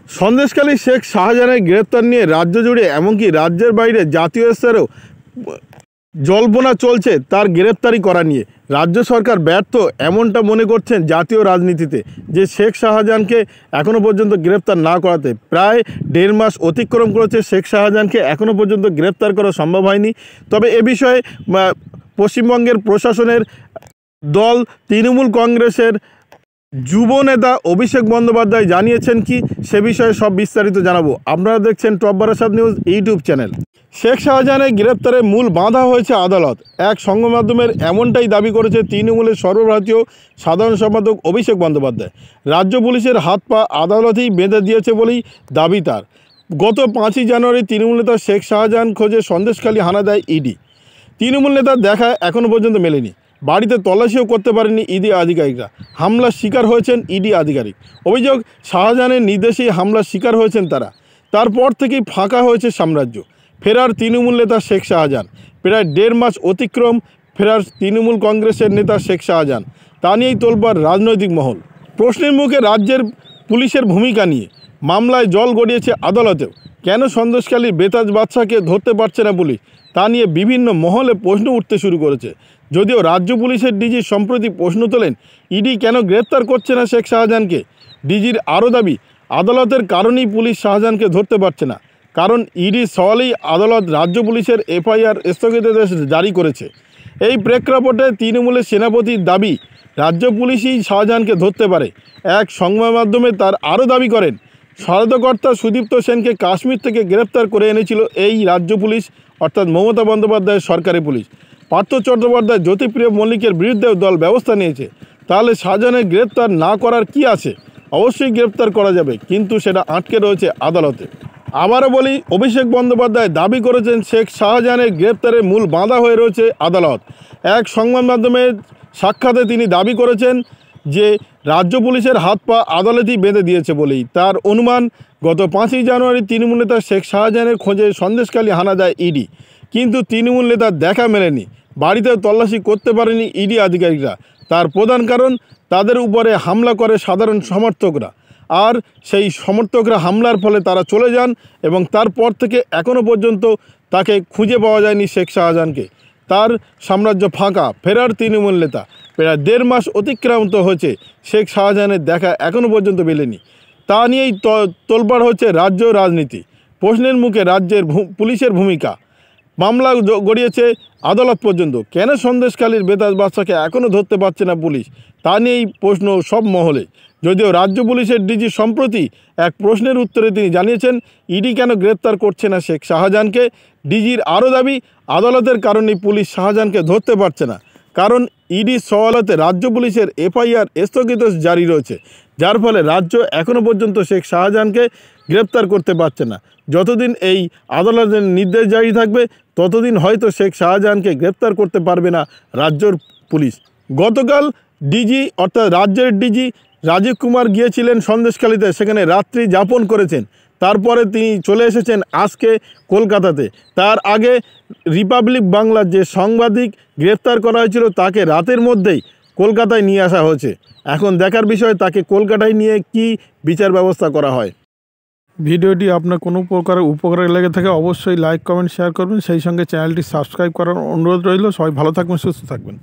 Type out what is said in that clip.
সন্দেশখালী শেখ শাহজাহানের গ্রেপ্তার নিয়ে রাজ্য জুড়ে এমনকি রাজ্যের বাইরে জাতীয় স্তরেও জল্পনা চলছে তার গ্রেপ্তারি করা নিয়ে। রাজ্য সরকার ব্যর্থ এমনটা মনে করছেন জাতীয় রাজনীতিতে, যে শেখ শাহজাহানকে এখনও পর্যন্ত গ্রেপ্তার না করাতে। প্রায় 1.5 মাস অতিক্রম করেছে, শেখ শাহজাহানকে এখনও পর্যন্ত গ্রেপ্তার করা সম্ভব হয়নি। তবে এ বিষয়ে পশ্চিমবঙ্গের প্রশাসনের দল তৃণমূল কংগ্রেসের যুব নেতা অভিষেক বন্দ্যোপাধ্যায় জানিয়েছেন কি, সে বিষয়ে সব বিস্তারিত জানাবো। আপনারা দেখছেন top Barasat news YouTube channel. Sheikh শাহজাহানের গ্রেপ্তারে মূল বাঁধা হয়েছে আদালত। এক সংবাদ মাধ্যমের এমনটাই দাবি করেছে তৃণমূলের সর্বভারতীয় সাধারণ সম্পাদক অভিষেক বন্দ্যোপাধ্যায়। রাজ্য পুলিশের হাত পা আদালতেই বেঁধে দিয়েছে বলেই দাবি তার। গত 5ই জানুয়ারি তৃণমূল নেতা শেখ শাহজাহান খোঁজে সন্দেশখালী হানা দেয় ইডি। তৃণমূল নেতার দেখা এখনও পর্যন্ত মেলেনি। বাড়িতে তল্লাশিও করতে পারেনি ইডি আধিকারিকরা। হামলার শিকার হয়েছেন ইডি আধিকারিক। অভিযোগ, শাহজাহানের নির্দেশেই হামলার শিকার হয়েছেন তারা। তারপর থেকেই ফাঁকা হয়েছে সাম্রাজ্য। ফেরার তৃণমূল নেতা শেখ শাহজাহান। প্রায় 1.5 মাস অতিক্রম ফেরার তৃণমূল কংগ্রেসের নেতা শেখ শাহজাহান। তা নিয়েই তোলপাড় রাজনৈতিক মহল। প্রশ্নের মুখে রাজ্যের পুলিশের ভূমিকা নিয়ে মামলায় জল গড়িয়েছে আদালতেও। কেন সন্দেশখালীর বেতাজ বাদশাকে ধরতে পারছে না পুলিশ, তা নিয়ে বিভিন্ন মহলে প্রশ্ন উঠতে শুরু করেছে। যদিও রাজ্য পুলিশের ডিজি সম্প্রতি প্রশ্ন তোলেন, ইডি কেন গ্রেপ্তার করছে না শেখ শাহজাহানকে। ডিজির আরও দাবি, আদালতের কারণেই পুলিশ শাহজাহানকে ধরতে পারছে না। কারণ ইডির সওয়ালেই আদালত রাজ্য পুলিশের এফআইআর স্থগিতাদেশ জারি করেছে। এই প্রেক্ষাপটে তৃণমূলের সেনাপতির দাবি, রাজ্য পুলিশই শাহজাহানকে ধরতে পারে। এক সংবাদ মাধ্যমে তার আরও দাবি করেন, ষড়যন্ত্রকর্তা সুদীপ্ত সেনকে কাশ্মীর থেকে গ্রেপ্তার করে এনেছিল এই রাজ্য পুলিশ, অর্থাৎ মমতা বন্দ্যোপাধ্যায়ের সরকারি পুলিশ। পার্থ চট্টোপাধ্যায়, জ্যোতিপ্রিয় মল্লিকের বিরুদ্ধেও দল ব্যবস্থা নিয়েছে। তাহলে শাহজাহানের গ্রেপ্তার না করার কি আছে? অবশ্যই গ্রেপ্তার করা যাবে, কিন্তু সেটা আটকে রয়েছে আদালতে। আবারও বলি, অভিষেক বন্দ্যোপাধ্যায় দাবি করেছেন শেখ শাহজাহানের গ্রেপ্তারের মূল বাঁধা হয়ে রয়েছে আদালত। এক সংবাদ মাধ্যমের সাক্ষাতে তিনি দাবি করেছেন যে রাজ্য পুলিশের হাত পা আদালতই বেঁধে দিয়েছে বলেই তার অনুমান। গত 5ই জানুয়ারি তৃণমূল নেতা শেখ শাহজাহানের খোঁজে সন্দেশখালী হানা দেয় ইডি, কিন্তু তৃণমূল নেতার দেখা মেলেনি। বাড়িতে তল্লাশি করতে পারেনি ইডি আধিকারিকরা। তার প্রধান কারণ, তাদের উপরে হামলা করে সাধারণ সমর্থকরা। আর সেই সমর্থকরা হামলার ফলে তারা চলে যান এবং তারপর থেকে এখনও পর্যন্ত তাকে খুঁজে পাওয়া যায়নি শেখ শাহজাহানকে। তার সাম্রাজ্য ফাঁকা। ফেরার তৃণমূল নেতা। প্রায় 1.5 মাস অতিক্রান্ত হয়েছে, শেখ শাহজাহানের দেখা এখনও পর্যন্ত মেলেনি। তা নিয়েই তোলপাড় হচ্ছে রাজ্য রাজনীতি। প্রশ্নের মুখে রাজ্যের পুলিশের ভূমিকা। মামলা গড়িয়েছে আদালত পর্যন্ত। কেন সন্দেশখালীর বেতাজ বাদশাকে এখনও ধরতে পারছে না পুলিশ, তা নিয়েই প্রশ্ন সব মহলে। যদিও রাজ্য পুলিশের ডিজি সম্প্রতি এক প্রশ্নের উত্তরে তিনি জানিয়েছেন, ইডি কেন গ্রেপ্তার করছে না শেখ শাহজাহানকে। ডিজির আরও দাবি, আদালতের কারণেই পুলিশ শাহজাহানকে ধরতে পারছে না। কারণ ইডির সওয়ালতে রাজ্য পুলিশের এফআইআর স্থগিতাদেশ জারি রয়েছে, যার ফলে রাজ্য এখনও পর্যন্ত শেখ শাহজাহানকে গ্রেপ্তার করতে পারছে না। যতদিন এই আদালতের নির্দেশ জারি থাকবে, ততদিন হয়তো শেখ শাহজাহানকে গ্রেপ্তার করতে পারবে না রাজ্যের পুলিশ। গতকাল ডিজি অর্থাৎ রাজ্যের ডিজি রাজীব কুমার গিয়েছিলেন সন্দেশখালীতে, সেখানে রাত্রি যাপন করেছেন। তারপরে তিনি চলে এসেছেন আজকে কলকাতাতে। তার আগে রিপাবলিক বাংলার যে সাংবাদিক গ্রেপ্তার করা হয়েছিল, তাকে রাতের মধ্যেই কলকাতায় নিয়ে আসা হয়েছে। এখন দেখার বিষয়, তাকে কলকাতায় নিয়ে কি বিচার ব্যবস্থা করা হয়। ভিডিওটি আপনার কোনো প্রকার উপকারে লেগে থাকে অবশ্যই লাইক, কমেন্ট, শেয়ার করবেন। সেই সঙ্গে চ্যানেলটি সাবস্ক্রাইব করার অনুরোধ রইল। সবাই ভালো থাকবেন, সুস্থ থাকবেন।